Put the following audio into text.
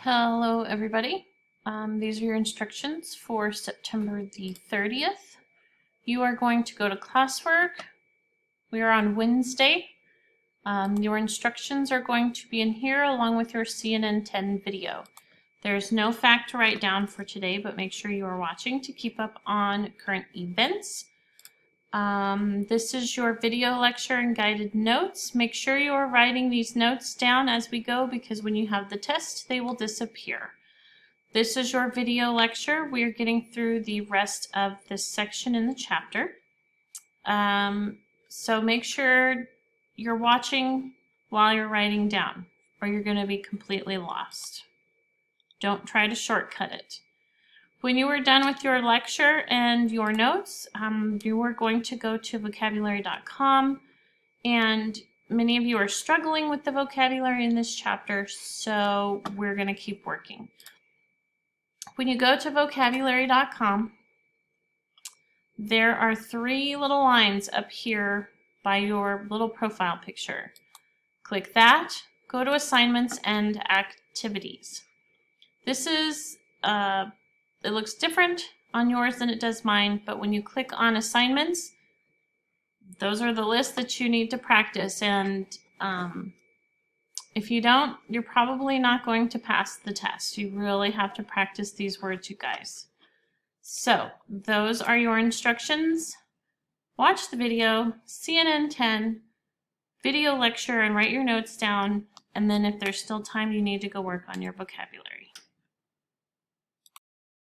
Hello everybody. These are your instructions for September the 30th. You are going to go to classwork. We are on Wednesday. Your instructions are going to be in here along with your CNN 10 video. There's no fact to write down for today, but make sure you are watching to keep up on current events. This is your video lecture and guided notes. Make sure you are writing these notes down as we go, because when you have the test, they will disappear. This is your video lecture. We are getting through the rest of this section in the chapter. So make sure you're watching while you're writing down, or you're going to be completely lost. Don't try to shortcut it. When you are done with your lecture and your notes, you are going to go to vocabulary.com, and many of you are struggling with the vocabulary in this chapter, so we're going to keep working. When you go to vocabulary.com, there are 3 little lines up here by your little profile picture. Click that, go to assignments and activities. This is it looks different on yours than it does mine, but when you click on assignments, those are the lists that you need to practice, and if you don't, you're probably not going to pass the test. You really have to practice these words, you guys. So those are your instructions. Watch the video, CNN 10, video lecture, and write your notes down, and then if there's still time, you need to go work on your vocabulary.